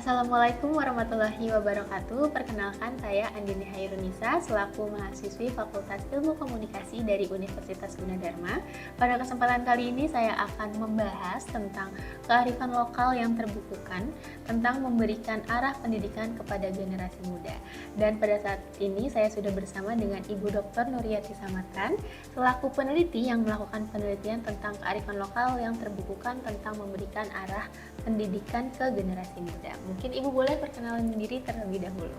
Assalamualaikum warahmatullahi wabarakatuh. Perkenalkan, saya Andini Hairunisa selaku mahasiswi Fakultas Ilmu Komunikasi dari Universitas Gunadarma. Pada kesempatan kali ini saya akan membahas tentang kearifan lokal yang terbukukan, tentang memberikan arah pendidikan kepada generasi muda. Dan pada saat ini saya sudah bersama dengan Ibu Dr. Nuriyati Samatan selaku peneliti yang melakukan penelitian tentang kearifan lokal yang terbukukan tentang memberikan arah pendidikan ke generasi muda. Mungkin Ibu boleh perkenalan diri terlebih dahulu.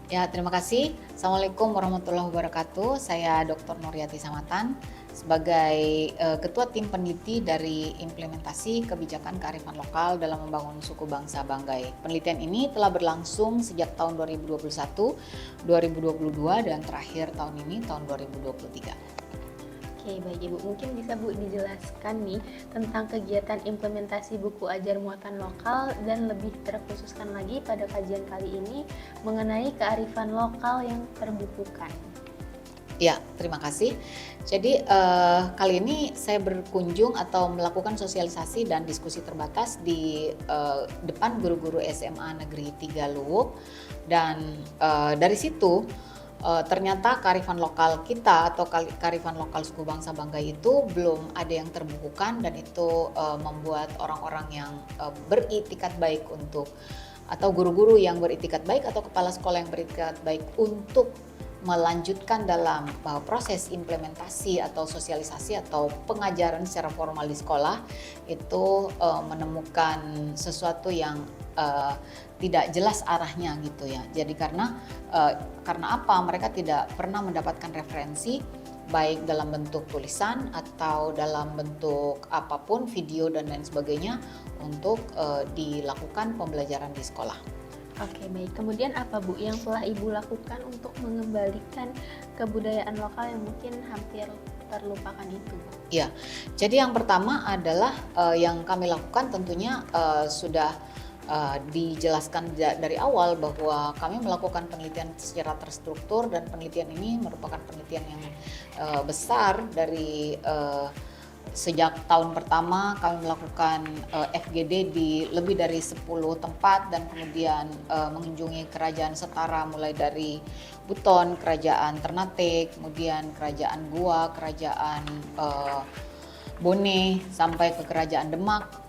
Ya, terima kasih. Assalamualaikum warahmatullahi wabarakatuh. Saya Dr. Nuriyati Samatan sebagai Ketua Tim Peneliti dari Implementasi Kebijakan Kearifan Lokal dalam Membangun Suku Bangsa Banggai. Penelitian ini telah berlangsung sejak tahun 2021, 2022 dan terakhir tahun ini tahun 2023. Oke, baik Ibu. Mungkin bisa Bu dijelaskan nih tentang kegiatan implementasi buku ajar muatan lokal dan lebih terkhususkan lagi pada kajian kali ini mengenai kearifan lokal yang terbukukan. Ya, terima kasih. Jadi kali ini saya berkunjung atau melakukan sosialisasi dan diskusi terbatas di depan guru-guru SMA Negeri 3 Luwuk dan dari situ ternyata kearifan lokal kita atau kearifan lokal suku bangsa Banggai itu belum ada yang terbukukan dan itu membuat orang-orang yang beritikat baik untuk atau guru-guru yang beritikat baik atau kepala sekolah yang beritikat baik untuk melanjutkan dalam proses implementasi atau sosialisasi atau pengajaran secara formal di sekolah itu menemukan sesuatu yang tidak jelas arahnya gitu ya. Jadi karena apa mereka tidak pernah mendapatkan referensi baik dalam bentuk tulisan atau dalam bentuk apapun video dan lain sebagainya untuk dilakukan pembelajaran di sekolah. Oke, baik. Kemudian apa Bu yang telah Ibu lakukan untuk mengembalikan kebudayaan lokal yang mungkin hampir terlupakan itu? Ya, jadi yang pertama adalah yang kami lakukan tentunya sudah dijelaskan dari awal bahwa kami melakukan penelitian secara terstruktur dan penelitian ini merupakan penelitian yang besar dari sejak tahun pertama kami melakukan FGD di lebih dari 10 tempat dan kemudian mengunjungi kerajaan setara mulai dari Buton, kerajaan Ternate, kemudian kerajaan Goa, kerajaan Bone sampai ke kerajaan Demak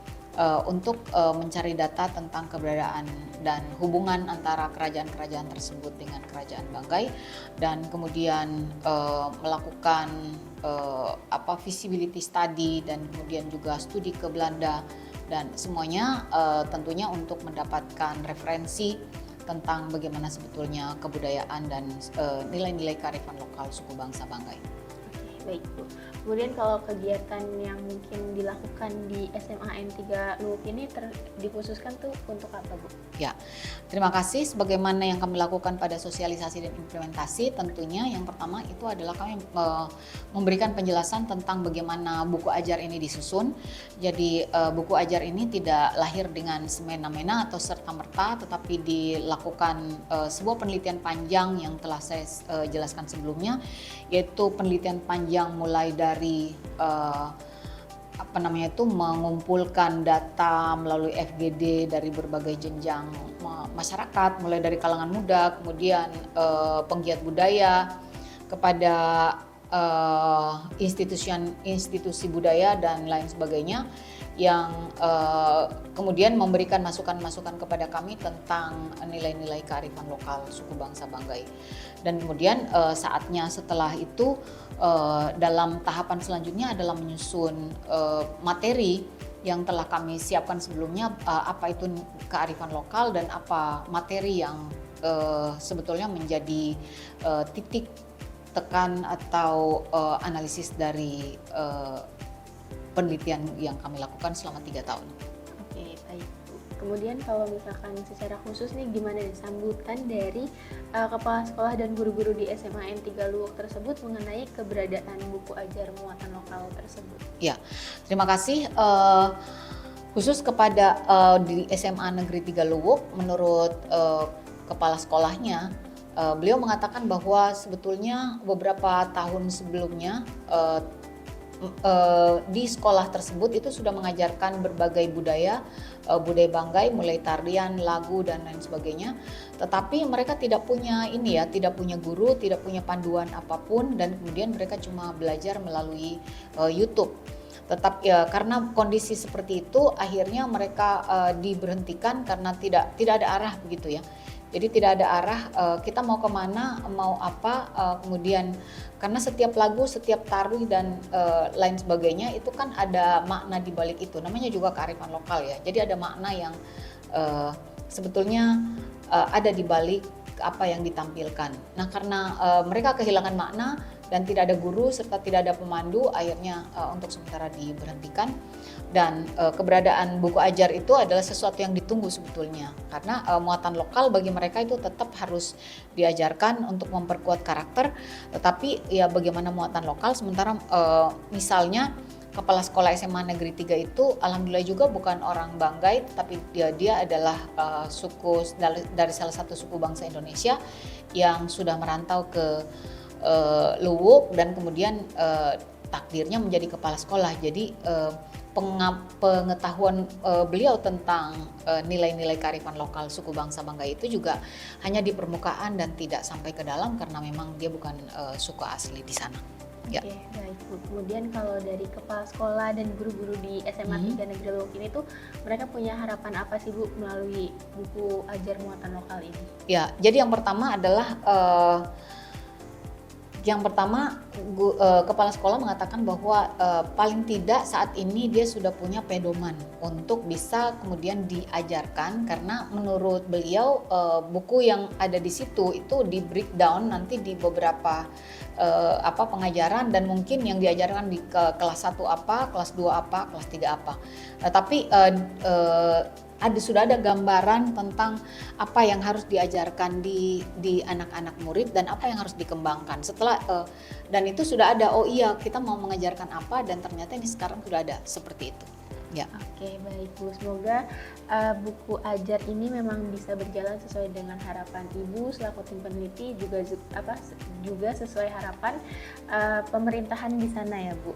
untuk mencari data tentang keberadaan dan hubungan antara kerajaan-kerajaan tersebut dengan kerajaan Banggai dan kemudian melakukan feasibility study dan kemudian juga studi ke Belanda dan semuanya tentunya untuk mendapatkan referensi tentang bagaimana sebetulnya kebudayaan dan nilai-nilai kearifan lokal suku bangsa Banggai. Baik Bu. Kemudian kalau kegiatan yang mungkin dilakukan di SMA N3 Luwuk ini dikhususkan tuh untuk apa Bu? Ya, terima kasih. Sebagaimana yang kami lakukan pada sosialisasi dan implementasi, tentunya yang pertama itu adalah kami memberikan penjelasan tentang bagaimana buku ajar ini disusun. Jadi buku ajar ini tidak lahir dengan semena-mena atau serta-merta, tetapi dilakukan sebuah penelitian panjang yang telah saya jelaskan sebelumnya, yaitu penelitian panjang mulai dari mengumpulkan data melalui FGD dari berbagai jenjang masyarakat, mulai dari kalangan muda, kemudian penggiat budaya, kepada institusi budaya dan lain sebagainya yang kemudian memberikan masukan-masukan kepada kami tentang nilai-nilai kearifan lokal suku bangsa Banggai. Dan kemudian saatnya setelah itu dalam tahapan selanjutnya adalah menyusun materi yang telah kami siapkan sebelumnya, apa itu kearifan lokal dan apa materi yang sebetulnya menjadi titik tekan atau analisis dari penelitian yang kami lakukan selama 3 tahun. Oke, baik Bu. Kemudian kalau misalkan secara khusus nih gimana nih sambutan dari kepala sekolah dan guru-guru di SMA N3 Luwuk tersebut mengenai keberadaan buku ajar muatan lokal tersebut? Ya, terima kasih. Khusus kepada di SMA Negeri 3 Luwuk, menurut kepala sekolahnya, beliau mengatakan bahwa sebetulnya beberapa tahun sebelumnya di sekolah tersebut itu sudah mengajarkan berbagai budaya, budaya Banggai, mulai tarian, lagu dan lain sebagainya. Tetapi mereka tidak punya ini ya, tidak punya guru, tidak punya panduan apapun, dan kemudian mereka cuma belajar melalui YouTube. Tetap ya, karena kondisi seperti itu akhirnya mereka diberhentikan karena tidak ada arah begitu ya. Jadi tidak ada arah, kita mau kemana, mau apa, kemudian karena setiap lagu, setiap tari dan lain sebagainya itu kan ada makna di balik itu. Namanya juga kearifan lokal ya. Jadi ada makna yang sebetulnya ada di balik apa yang ditampilkan. Nah, karena mereka kehilangan makna dan tidak ada guru serta tidak ada pemandu, akhirnya untuk sementara diberhentikan. Dan keberadaan buku ajar itu adalah sesuatu yang ditunggu sebetulnya, karena muatan lokal bagi mereka itu tetap harus diajarkan untuk memperkuat karakter. Tetapi ya bagaimana muatan lokal, sementara misalnya kepala sekolah SMA Negeri 3 itu alhamdulillah juga bukan orang Banggai, tetapi dia adalah suku dari salah satu suku bangsa Indonesia yang sudah merantau ke Luwuk dan kemudian takdirnya menjadi kepala sekolah. Jadi pengetahuan beliau tentang nilai-nilai kearifan lokal suku bangsa Banggai itu juga hanya di permukaan dan tidak sampai ke dalam karena memang dia bukan suku asli di sana. Ya. Oke, baik Bu. Kemudian kalau dari kepala sekolah dan guru-guru di SMA 3 Negeri Luwuk ini tuh mereka punya harapan apa sih Bu melalui buku ajar muatan lokal ini? Ya, jadi yang pertama adalah kepala sekolah mengatakan bahwa paling tidak saat ini dia sudah punya pedoman untuk bisa kemudian diajarkan, karena menurut beliau buku yang ada di situ itu di breakdown nanti di beberapa pengajaran, dan mungkin yang diajarkan di kelas 1 apa, kelas 2 apa, kelas 3 apa. Tapi sudah ada gambaran tentang apa yang harus diajarkan di anak-anak murid dan apa yang harus dikembangkan. Setelah dan itu sudah ada, oh iya kita mau mengajarkan apa, dan ternyata ini sekarang sudah ada seperti itu. Ya. Oke, baik Bu. Semoga buku ajar ini memang bisa berjalan sesuai dengan harapan Ibu selaku tim peneliti, juga sesuai harapan pemerintahan di sana ya Bu.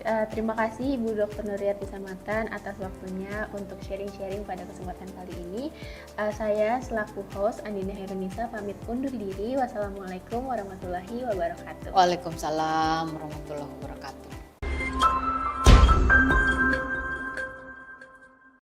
Terima kasih Ibu Dr. Nuriyati Samatan atas waktunya untuk sharing-sharing pada kesempatan kali ini. Saya selaku host Andini Hairunisa pamit undur diri. Wassalamualaikum warahmatullahi wabarakatuh. Waalaikumsalam warahmatullahi wabarakatuh.